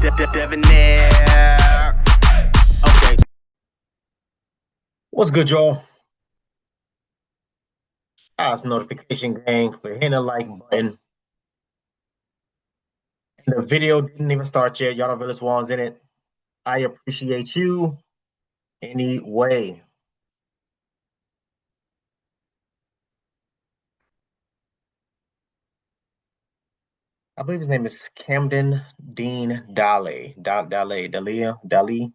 Debonair. Okay. What's good, y'all? It's notification gang. We're hitting the like button. And the video didn't even start yet. Y'all don't really ones in it. I appreciate you anyway. I believe his name is Camden Dean Dahle. Dahle.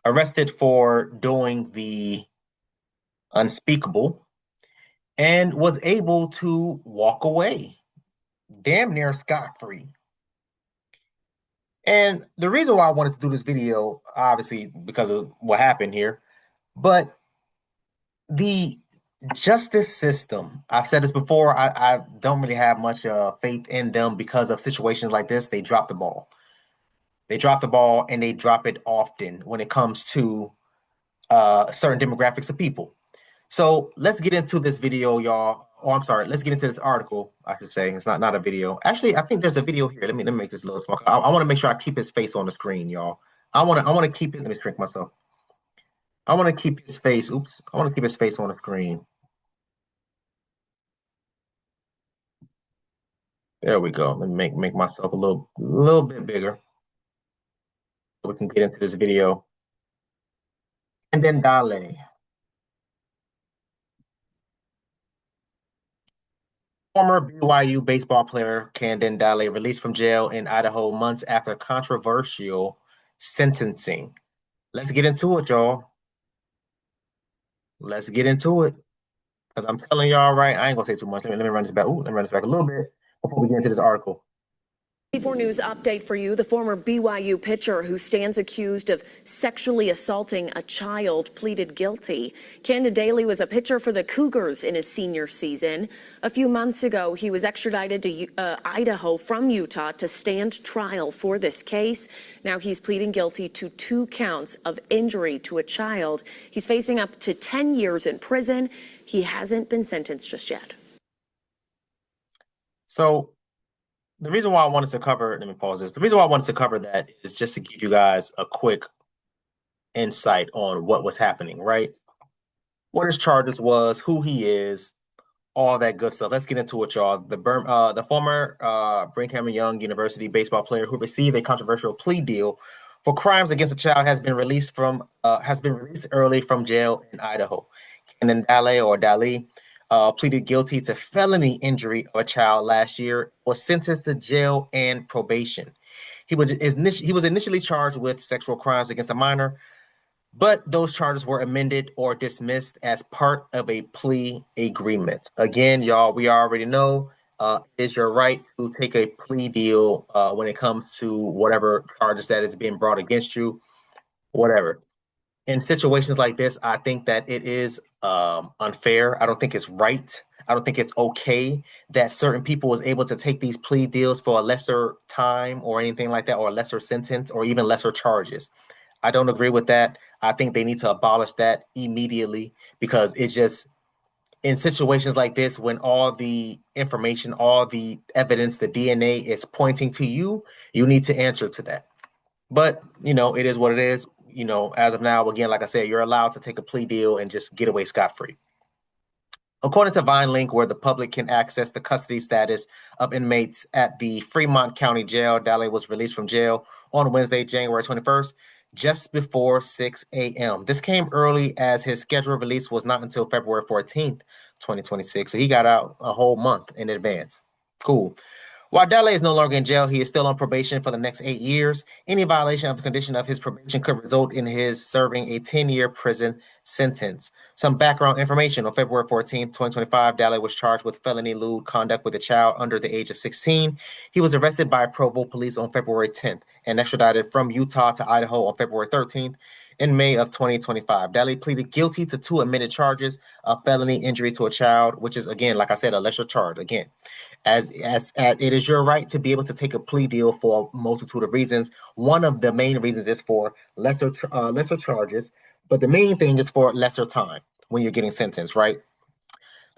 Arrested for doing the unspeakable and was able to walk away, damn near scot-free. And the reason why I wanted to do this video, obviously because of what happened here, but the justice system, I've said this before, I don't really have much faith in them because of situations like this. They drop the ball. They drop the ball and they drop it often when it comes to certain demographics of people. So let's get into this video, y'all. Oh, I'm sorry. Let's get into this article. I should say it's not a video. Actually, I think there's a video here. Let me make this a little small. I want to make sure I keep his face on the screen, y'all. I want to keep it. Let me shrink myself. I want to keep his face. Oops. I want to keep his face on the screen. There we go. Let me make myself a little bit bigger so we can get into this video. And then Dahle. Former BYU baseball player Candon Dahle released from jail in Idaho months after controversial sentencing. Let's get into it, y'all. Let's get into it. Because I'm telling y'all, right, I ain't gonna say too much. Let me run this back. Let me run this back a little bit before we get into this article. 4 News update for you. The former BYU pitcher who stands accused of sexually assaulting a child pleaded guilty. Candon Dahle was a pitcher for the Cougars in his senior season. A few months ago, he was extradited to Idaho from Utah to stand trial for this case. Now he's pleading guilty to 2 counts of injury to a child. He's facing up to 10 years in prison. He hasn't been sentenced just yet. So the reason why I wanted to cover, let me pause this. The reason why I wanted to cover that is just to give you guys a quick insight on what was happening, right? What his charges was, who he is, all that good stuff. Let's get into it, y'all. The former Brigham Young University baseball player who received a controversial plea deal for crimes against a child has been released early from jail in Idaho. And then Dahle pleaded guilty to felony injury of a child last year, was sentenced to jail and probation. He was initially charged with sexual crimes against a minor, but those charges were amended or dismissed as part of a plea agreement. Again, y'all, we already know it's your right to take a plea deal when it comes to whatever charges that is being brought against you, whatever. In situations like this, I think that it is unfair. I don't think it's right. I don't think it's okay that certain people was able to take these plea deals for a lesser time or anything like that, or a lesser sentence, or even lesser charges. I don't agree with that. I think they need to abolish that immediately because it's just in situations like this when all the information, all the evidence, the DNA is pointing to you, you need to answer to that. But, it is what it is. As of now, again, like I said, you're allowed to take a plea deal and just get away scot-free. According to VineLink, where the public can access the custody status of inmates at the Fremont County Jail, Dahle was released from jail on Wednesday, January 21st, just before 6 a.m. This came early as his scheduled release was not until February 14th, 2026. So he got out a whole month in advance. Cool. While Dahle is no longer in jail, he is still on probation for the next 8 years. Any violation of the condition of his probation could result in his serving a 10-year prison sentence. Some background information. On February 14, 2025, Dahle was charged with felony lewd conduct with a child under the age of 16. He was arrested by Provo police on February 10th and extradited from Utah to Idaho on February 13th. In May of 2025, Dahle pleaded guilty to 2 admitted charges of felony injury to a child, which is, again, like I said, a lesser charge. Again, as it is your right to be able to take a plea deal for a multitude of reasons. One of the main reasons is for lesser charges, but the main thing is for lesser time when you're getting sentenced, right?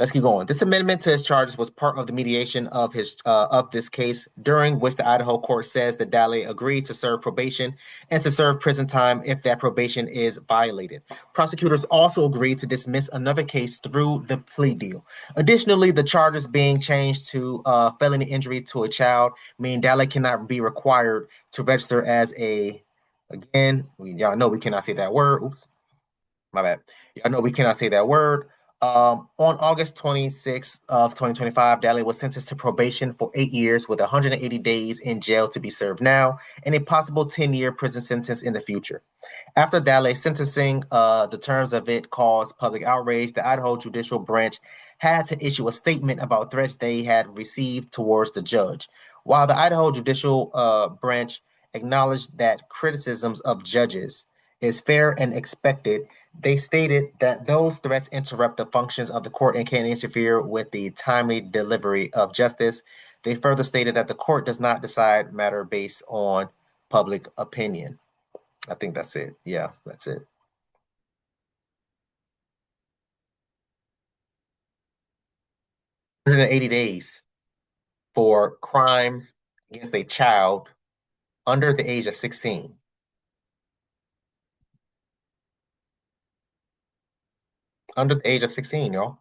Let's keep going. This amendment to his charges was part of the mediation of this case, during which the Idaho court says that Dahle agreed to serve probation and to serve prison time if that probation is violated. Prosecutors also agreed to dismiss another case through the plea deal. Additionally, the charges being changed to felony injury to a child mean Dahle cannot be required to register as a. Again, y'all know we cannot say that word. Oops, my bad. Y'all know we cannot say that word. On August 26th of 2025, Dahle was sentenced to probation for 8 years with 180 days in jail to be served now and a possible 10-year prison sentence in the future. After Dahle's sentencing, the terms of it caused public outrage. The Idaho Judicial Branch had to issue a statement about threats they had received towards the judge. While the Idaho Judicial Branch acknowledged that criticisms of judges is fair and expected, they stated that those threats interrupt the functions of the court and can interfere with the timely delivery of justice. They further stated that the court does not decide matter based on public opinion. I think that's it. Yeah, that's it. 180 days for crime against a child under the age of 16. Under the age of 16, y'all.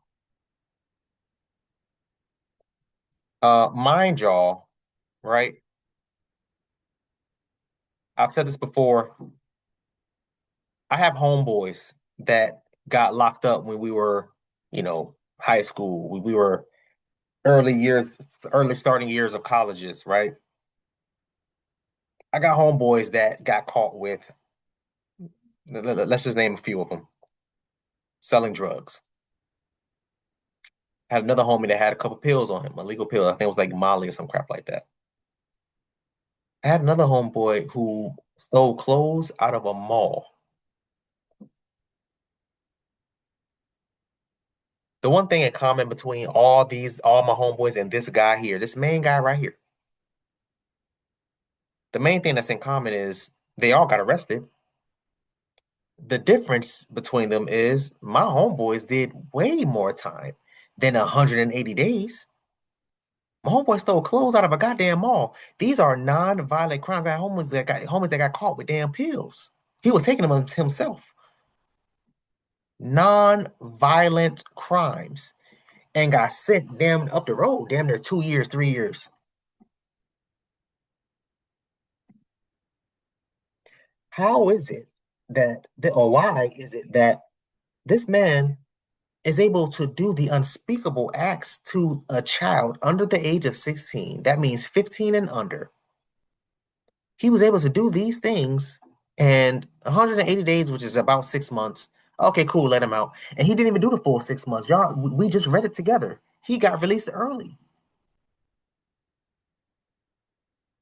Mind y'all, right? I've said this before. I have homeboys that got locked up when we were, high school. We were early starting years of colleges, right? I got homeboys that got caught with, let's just name a few of them, selling drugs. I had another homie that had a couple pills on him, illegal pills. I think it was like Molly or some crap like that. I had another homeboy who stole clothes out of a mall. The one thing in common between all my homeboys and this guy here, this main guy right here, the main thing that's in common is they all got arrested. The difference between them is my homeboys did way more time than 180 days. My homeboy stole clothes out of a goddamn mall. These are non-violent crimes. I had homies that got caught with damn pills. He was taking them himself. Non-violent crimes, and got sent damn up the road, damn near 2 years, 3 years. How is it or why is it that this man is able to do the unspeakable acts to a child under the age of 16? That means 15 and under. He was able to do these things, and 180 days, which is about 6 months. Okay, cool, let him out. And he didn't even do the full 6 months. Y'all, we just read it together. He got released early.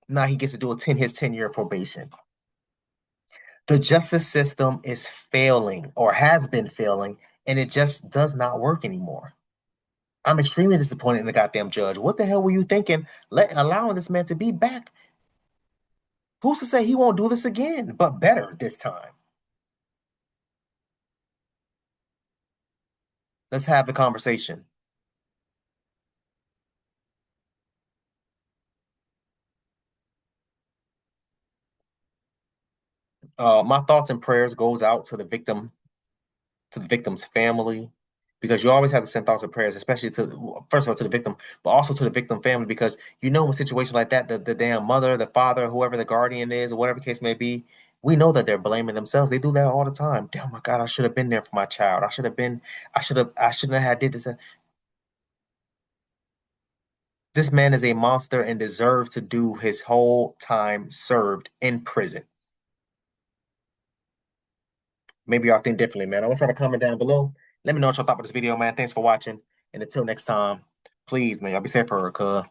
Now he gets to do his 10-year probation. The justice system is failing or has been failing, and it just does not work anymore. I'm extremely disappointed in the goddamn judge. What the hell were you thinking, allowing this man to be back? Who's to say he won't do this again, but better this time? Let's have the conversation. My thoughts and prayers goes out to the victim's family, because you always have to send thoughts and prayers, especially first of all to the victim, but also to the victim family, because in a situation like that, the damn mother, the father, whoever the guardian is, or whatever the case may be, we know that they're blaming themselves. They do that all the time. Damn, my God, I should have been there for my child. I shouldn't have had did this. This man is a monster and deserves to do his whole time served in prison. Maybe y'all think differently, man. I want y'all to comment down below. Let me know what y'all thought about this video, man. Thanks for watching. And until next time, please, man, y'all be safe for her, cuz.